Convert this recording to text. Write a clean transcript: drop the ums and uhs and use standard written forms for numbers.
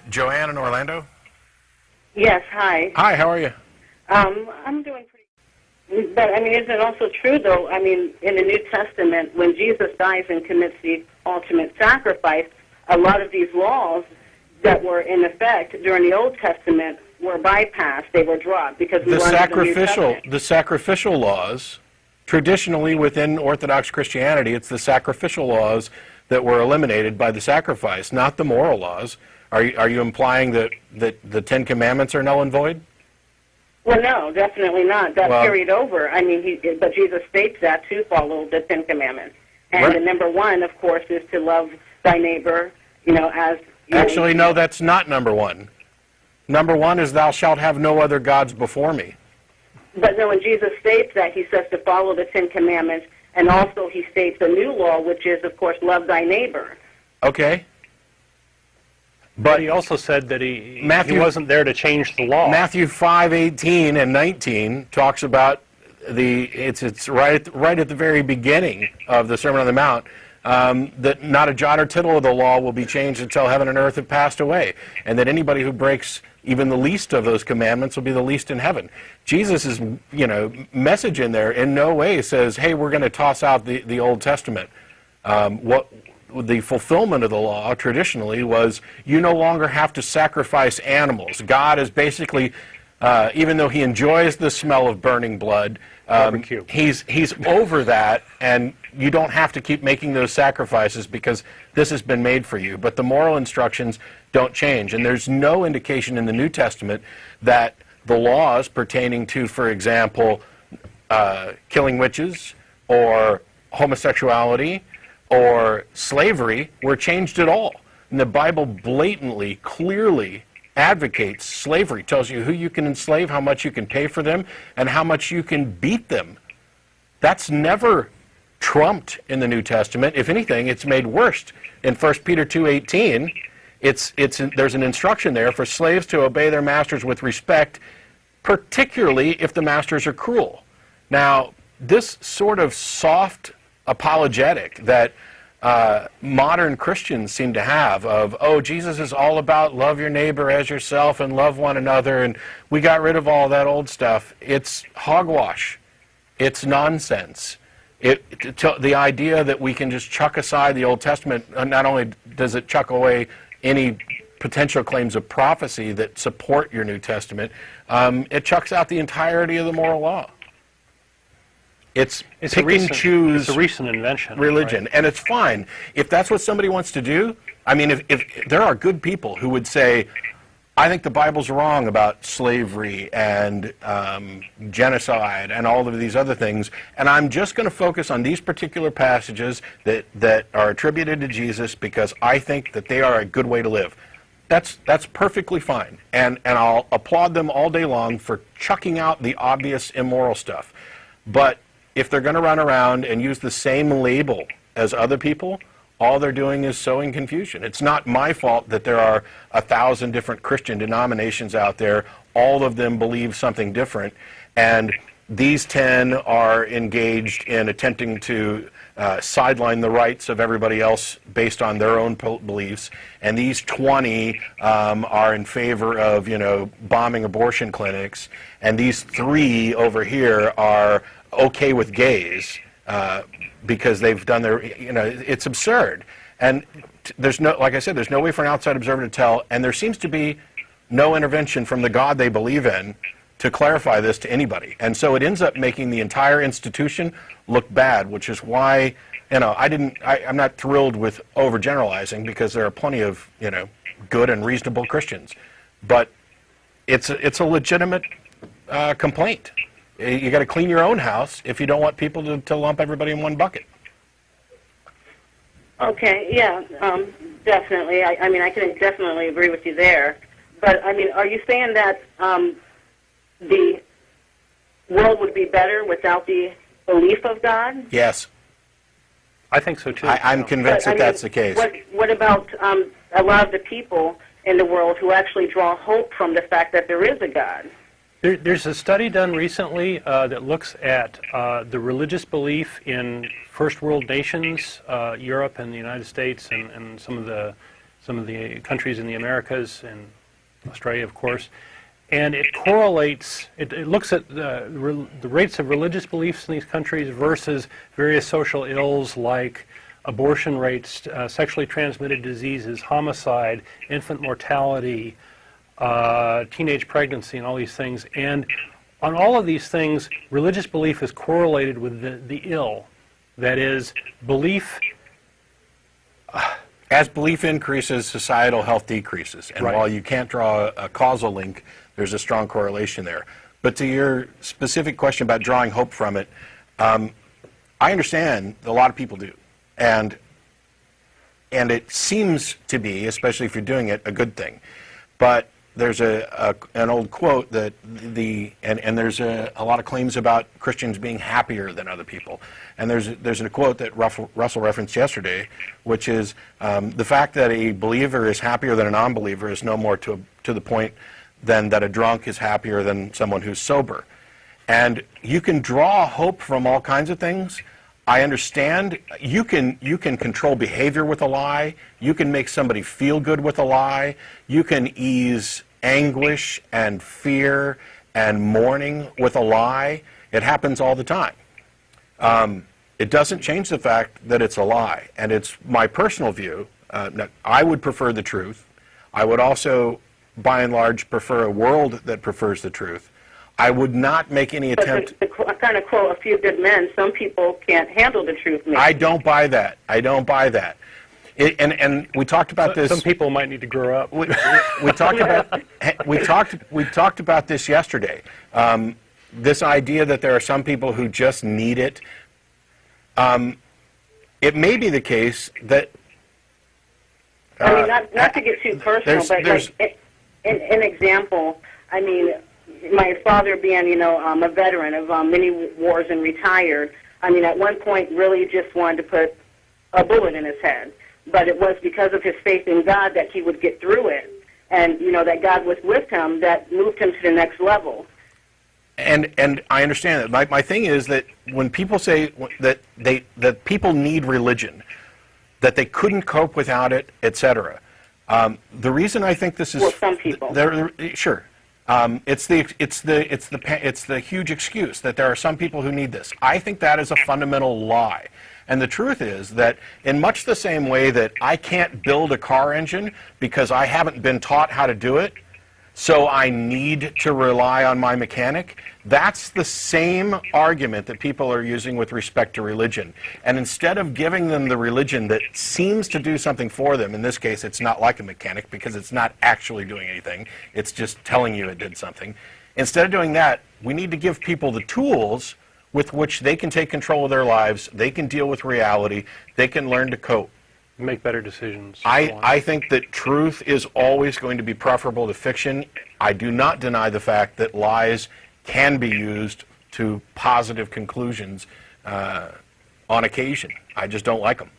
Joanne in Orlando? Yes, hi. Hi, how are you? I'm doing pretty good. But, I mean, isn't it also true, though, I mean, in the New Testament, when Jesus dies and commits the ultimate sacrifice, a lot of these laws that were in effect during the Old Testament were bypassed. They were dropped because we learned the New Testament. The sacrificial laws, traditionally within Orthodox Christianity, it's the sacrificial laws that were eliminated by the sacrifice, not the moral laws. Are you implying that the Ten Commandments are null and void? Well, no, definitely not. That carried over. I mean, but Jesus states that to follow the Ten Commandments. And right. The number one, of course, is to love thy neighbor, as... Actually, no, that's not number one. Number one is thou shalt have no other gods before me. But no, when Jesus states that, he says to follow the Ten Commandments, and also he states a new law, which is, of course, love thy neighbor. Okay. But he also said that he wasn't there to change the law. Matthew 5:18 and 19 talks about it's right at the very beginning of the Sermon on the Mount, that not a jot or tittle of the law will be changed until heaven and earth have passed away, and that anybody who breaks even the least of those commandments will be the least in heaven. Jesus' message in there in no way says, hey, we're going to toss out the Old Testament. The fulfillment of the law traditionally was you no longer have to sacrifice animals. God is basically, even though he enjoys the smell of burning blood, he's over that, and you don't have to keep making those sacrifices because this has been made for you. But the moral instructions don't change, and there's no indication in the New Testament that the laws pertaining to, for example, killing witches or homosexuality or slavery were changed at all. And the Bible blatantly, clearly advocates slavery, tells you who you can enslave, how much you can pay for them, and how much you can beat them. That's never trumped in the New Testament. If anything, it's made worse. In 1 Peter 2:18, there's an instruction there for slaves to obey their masters with respect, particularly if the masters are cruel. Now, this sort of soft apologetic that modern Christians seem to have of, oh, Jesus is all about love your neighbor as yourself and love one another, and we got rid of all that old stuff. It's hogwash. It's nonsense. The idea that we can just chuck aside the Old Testament, not only does it chuck away any potential claims of prophecy that support your New Testament, it chucks out the entirety of the moral law. It's pick and choose. It's a recent invention. Religion, right? And it's fine if that's what somebody wants to do. I mean, if there are good people who would say, I think the Bible's wrong about slavery and genocide and all of these other things, and I'm just going to focus on these particular passages that are attributed to Jesus because I think that they are a good way to live. That's perfectly fine, and I'll applaud them all day long for chucking out the obvious immoral stuff. But if they're going to run around and use the same label as other people, all they're doing is sowing confusion. It's not my fault that there are 1,000 different Christian denominations out there. All of them believe something different, and these 10 are engaged in attempting to sideline the rights of everybody else based on their own beliefs, and these 20 are in favor of, bombing abortion clinics, and these 3 over here are okay with gays because they've done their, it's absurd. And there's no, like I said, there's no way for an outside observer to tell, and there seems to be no intervention from the God they believe in to clarify this to anybody. And so it ends up making the entire institution look bad, which is why, I'm not thrilled with overgeneralizing because there are plenty of, good and reasonable Christians. But it's a legitimate complaint. You got to clean your own house if you don't want people to lump everybody in one bucket. Okay, yeah, definitely. I mean, I can definitely agree with you there. But, I mean, are you saying that the world would be better without the belief of God? Yes. I think so, too. I'm convinced that that's the case. What about a lot of the people in the world who actually draw hope from the fact that there is a God? There's a study done recently that looks at the religious belief in first world nations, Europe and the United States and some of the some of the countries in the Americas and Australia, of course. And it correlates, it looks at the rates of religious beliefs in these countries versus various social ills like abortion rates, sexually transmitted diseases, homicide, infant mortality, teenage pregnancy, and all these things. And on all of these things, religious belief is correlated with the ill. That is, belief... As belief increases, societal health decreases. And Right. while you can't draw a causal link, there's a strong correlation there. But to your specific question about drawing hope from it, I understand a lot of people do. And it seems to be, especially if you're doing it, a good thing. But there's an old quote that and there's a lot of claims about Christians being happier than other people. And there's a quote that Russell referenced yesterday, which is the fact that a believer is happier than a non-believer is no more to the point than that a drunk is happier than someone who's sober. And you can draw hope from all kinds of things. I understand you can control behavior with a lie. You can make somebody feel good with a lie. You can ease anguish and fear and mourning with a lie. It happens all the time. It doesn't change the fact that it's a lie. And it's my personal view. I would prefer the truth. I would also, by and large, prefer a world that prefers the truth. I would not make any attempt... But to kind of quote a few good men, some people can't handle the truth. Maybe. I don't buy that. I don't buy that. And we talked about this... Some people might need to grow up. We talked about this yesterday. This idea that there are some people who just need it. It may be the case that... I mean, not to get too personal, but like an example, I mean... My father being, a veteran of many wars and retired, I mean, at one point really just wanted to put a bullet in his head. But it was because of his faith in God that he would get through it. And, that God was with him that moved him to the next level. And I understand that. My thing is that when people say that people need religion, that they couldn't cope without it, etc. The reason I think this is... Well, some people. Sure. It's the huge excuse that there are some people who need this. I think that is a fundamental lie. And the truth is that in much the same way that I can't build a car engine because I haven't been taught how to do it, so I need to rely on my mechanic, that's the same argument that people are using with respect to religion. And instead of giving them the religion that seems to do something for them, in this case it's not like a mechanic because it's not actually doing anything, it's just telling you it did something. Instead of doing that, we need to give people the tools with which they can take control of their lives, they can deal with reality, they can learn to cope. Make better decisions. I think that truth is always going to be preferable to fiction. I do not deny the fact that lies can be used to positive conclusions on occasion. I just don't like them.